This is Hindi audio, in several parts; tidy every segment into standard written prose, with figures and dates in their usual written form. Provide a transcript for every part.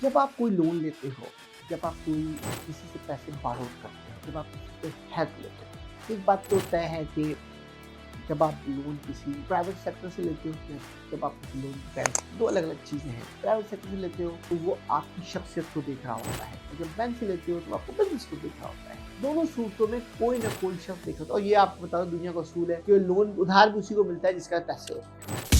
जब आप कोई लोन लेते हो, जब आप कोई किसी से पैसे बारो करते हो, जब आप किसी से हेल्प लेते हो, एक बात तो तय है कि जब आप लोन किसी प्राइवेट सेक्टर से लेते हो या जब आप किसी लोन बैंक से, दो अलग अलग चीज़ें हैं। प्राइवेट सेक्टर से लेते हो तो वो आपकी शख्सियत को देख रहा होता है, और जब बैंक से लेते हो तो आपको बिजनेस को देख रहा होता है। दोनों सूरतों में कोई ना कोई शख्स देख रहा होता है, और ये आपको बता दो दुनिया का असूल है कि लोन उधार भी उसी को मिलता है जिसका पैसे होते हैं।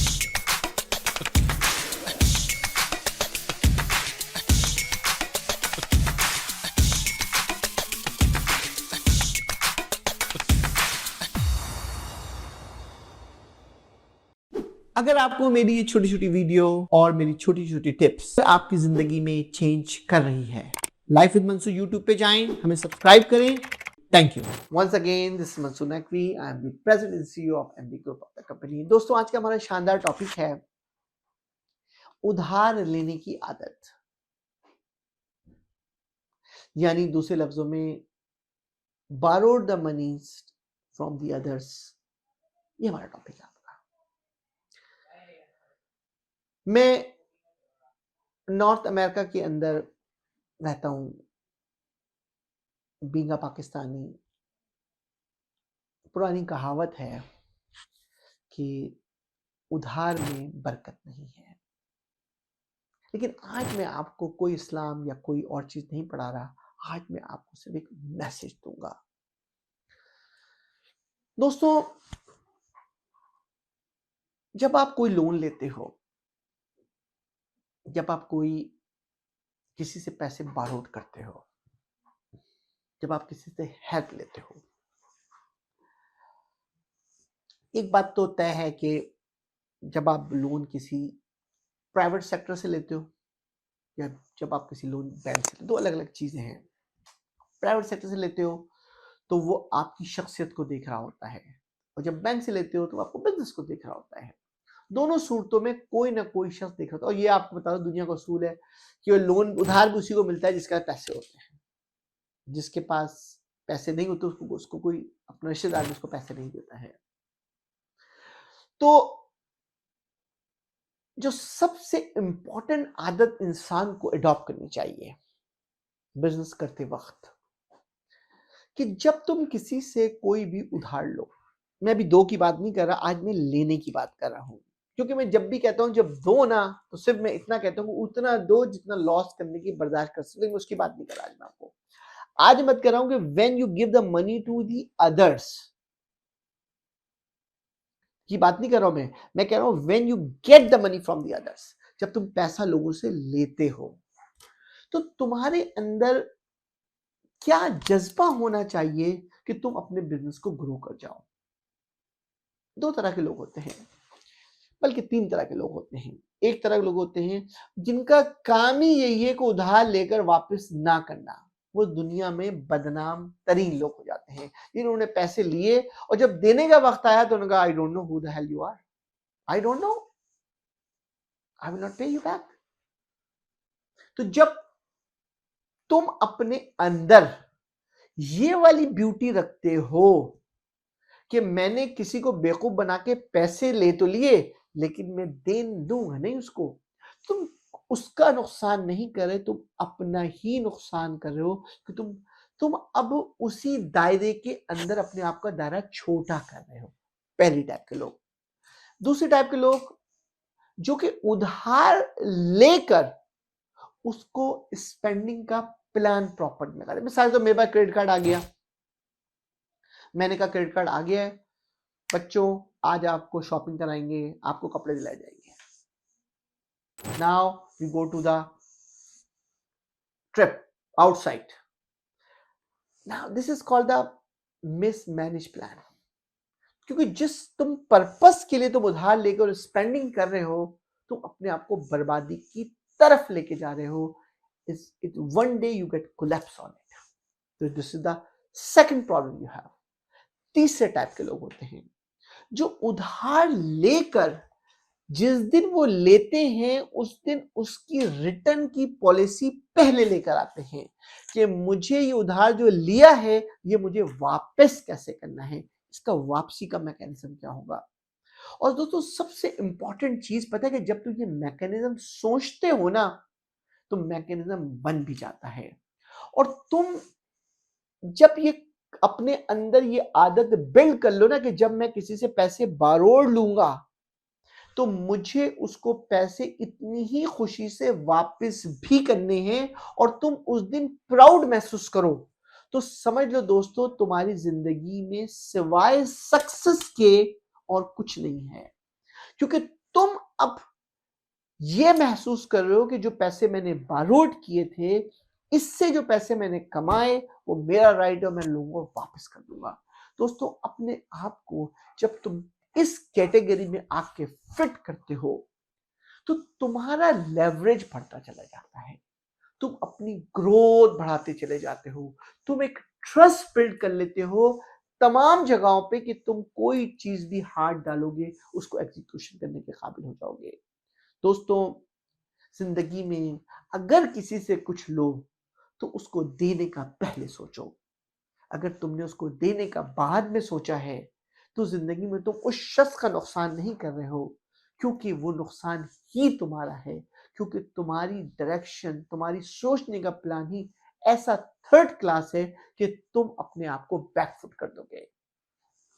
अगर आपको मेरी ये छोटी छोटी वीडियो और मेरी छोटी छोटी टिप्स आपकी जिंदगी में चेंज कर रही है, लाइफ विद मंसूर यूट्यूब पे जाएं, हमें सब्सक्राइब करें। Thank you once again, this is Mansoor Naqvi, I am the president and CEO of MD group of the company. दोस्तों, आज का हमारा शानदार टॉपिक है उधार लेने की आदत, यानी दूसरे लफ्जों में borrowed the money from the others. ये हमारा टॉपिक है आपका। मैं नॉर्थ अमेरिका के अंदर रहता हूं, बीइंग अ पाकिस्तानी। पुरानी कहावत है कि उधार में बरकत नहीं है, लेकिन आज मैं आपको कोई इस्लाम या कोई और चीज नहीं पढ़ा रहा। आज मैं आपको सिर्फ एक मैसेज दूंगा। दोस्तों, जब आप कोई लोन लेते हो, जब आप कोई किसी से पैसे बारोड करते हो, जब आप किसी से हेल्प लेते हो, एक बात तो तय है कि जब आप लोन किसी प्राइवेट सेक्टर से लेते हो या जब आप किसी लोन बैंक से, दो अलग अलग चीजें हैं। प्राइवेट सेक्टर से लेते हो तो वो आपकी शख्सियत को देख रहा होता है, और जब बैंक से लेते हो तो आपको बिजनेस को देख रहा होता है। दोनों सूरतों में कोई ना कोई शख्स देख रहा होता है, और ये आपको बता दो दुनिया का असूल है कि लोन उधार भी उसी को मिलता है जिसका पैसे होते हैं। जिसके पास पैसे नहीं होते उसको कोई अपना रिश्तेदार भी उसको पैसे नहीं देता है। तो जो सबसे इंपॉर्टेंट आदत इंसान को अडॉप्ट करनी चाहिए बिजनेस करते वक्त, कि जब तुम किसी से कोई भी उधार लो, मैं अभी दो की बात नहीं कर रहा, आज मैं लेने की बात कर रहा हूं। क्योंकि मैं जब भी कहता हूं जब दो ना, तो सिर्फ मैं इतना कहता हूं उतना दो जितना लॉस करने की बर्दाश्त कर सकते, लेकिन उसकी बात नहीं कर रहा आज मैं आपको। आज मत कर रहा हूं कि when you give the money to the others, की बात नहीं कर रहा हूं मैं कह रहा हूं when you get the money from the others. जब तुम पैसा लोगों से लेते हो तो तुम्हारे अंदर क्या जज्बा होना चाहिए कि तुम अपने बिजनेस को ग्रो कर जाओ। दो तरह के लोग होते हैं, बल्कि तीन तरह के लोग होते हैं। एक तरह के लोग होते हैं जिनका काम ही यही है कि उधार लेकर वापस ना करना। वो दुनिया में बदनाम तरीन लोग हो जाते हैं, जिन्होंने पैसे लिए और जब देने का वक्त आया तो उन्होंने कहा I don't know who the hell you are, I don't know, I will not pay you back. तो जब तुम अपने अंदर ये वाली ब्यूटी रखते हो कि मैंने किसी को बेवकूफ बना के पैसे ले तो लिए, लेकिन मैं दे दूंगा नहीं उसको, तुम उसका नुकसान नहीं कर रहे, तुम अपना ही नुकसान कर रहे हो कि तुम अब उसी दायरे के अंदर अपने आप का दायरा छोटा कर रहे हो। पहली टाइप के लोग। दूसरी टाइप के लोग जो कि उधार लेकर उसको स्पेंडिंग का प्लान प्रॉपर में करें। मिसाल तो मेरे पास क्रेडिट कार्ड आ गया, मैंने कहा क्रेडिट कार्ड आ गया है बच्चों, आज आपको शॉपिंग कराएंगे, आपको कपड़े दिलाए जाएंगे। Now we go to the trip outside. Now this is called the mismanage plan, क्योंकि जिस तुम पर्पस के लिए तुम उधार लेकर स्पेंडिंग कर रहे हो, तुम अपने आप को बर्बादी की तरफ लेके जा रहे हो। It one day you get collapse on it. तो this is the second problem you have. तीसरे टाइप के लोग होते हैं जो उधार लेकर जिस दिन वो लेते हैं उस दिन उसकी रिटर्न की पॉलिसी पहले लेकर आते हैं कि मुझे ये उधार जो लिया है ये मुझे वापस कैसे करना है, इसका वापसी का मैकेनिज्म क्या होगा। और दोस्तों, सबसे इंपॉर्टेंट चीज पता है कि जब तुम ये मैकेनिज्म सोचते हो ना, तो मैकेनिज्म बन भी जाता है। और तुम जब ये अपने अंदर ये आदत बिल्ड कर लो ना कि जब मैं किसी से पैसे बारोड़ लूंगा तो मुझे उसको पैसे इतनी ही खुशी से वापस भी करने हैं और तुम उस दिन प्राउड महसूस करो, तो समझ लो दोस्तों तुम्हारी जिंदगी में सिवाय सक्सेस के और कुछ नहीं है। क्योंकि तुम अब ये महसूस कर रहे हो कि जो पैसे मैंने बारोट किए थे, इससे जो पैसे मैंने कमाए वो मेरा राइट है, मैं लोगों को वापस कर दूंगा। दोस्तों अपने आप को जब तुम इस कैटेगरी में आके फिट करते हो तो तुम्हारा लेवरेज बढ़ता चला जाता है, तुम अपनी ग्रोथ बढ़ाते चले जाते हो, तुम एक ट्रस्ट बिल्ड कर लेते हो तमाम जगहों पे कि तुम कोई चीज भी हाथ डालोगे उसको एग्जीक्यूशन करने के काबिल हो जाओगे। दोस्तों जिंदगी में अगर किसी से कुछ लो तो उसको देने का पहले सोचो। अगर तुमने उसको देने का बाद में सोचा है तो जिंदगी में तुम उस शख्स का नुकसान नहीं कर रहे हो, क्योंकि वो नुकसान ही तुम्हारा है, क्योंकि तुम्हारी डायरेक्शन तुम्हारी सोचने का प्लान ही ऐसा थर्ड क्लास है कि तुम अपने आप को बैकफुट कर दोगे।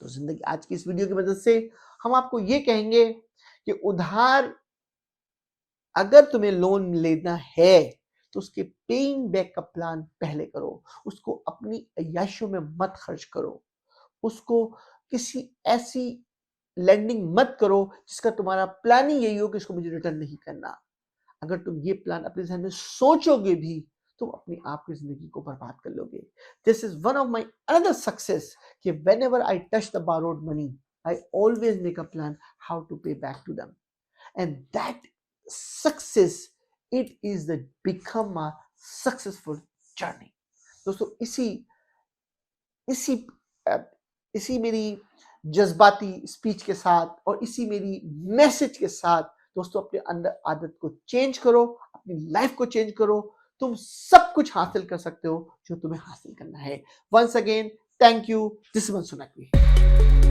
तो जिंदगी आज की इस वीडियो की मदद से हम आपको ये कहेंगे कि उधार अगर तुम्हें लोन लेना है तो उसके पेइंग बैक का प्लान पहले करो, उसको अपनी अय्याशों में मत खर्च करो, उसको किसी ऐसी लैंडिंग मत करो जिसका तुम्हारा प्लान ही यही हो कि इसको मुझे रिटर्न नहीं करना। अगर तुम ये प्लान अपने ज़हन में सोचोगे भी तुम अपनी आप की जिंदगी को बर्बाद कर लोगे। This is one of my another success कि whenever I touch the borrowed money I always make a plan how to pay back to them, and that success it is the become a successful journey। दोस्तों इसी इसी अ, इसी मेरी जज्बाती स्पीच के साथ और इसी मेरी मैसेज के साथ दोस्तों अपने अंदर आदत को चेंज करो, अपनी लाइफ को चेंज करो, तुम सब कुछ हासिल कर सकते हो जो तुम्हें हासिल करना है। Once again thank you, this is Mansoor Naqvi.